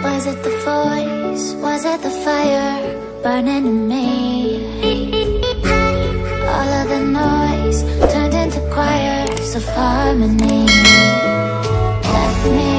Was it the voice? Was it the fire burning in me? All of the noise turned into choirs of harmony. Left me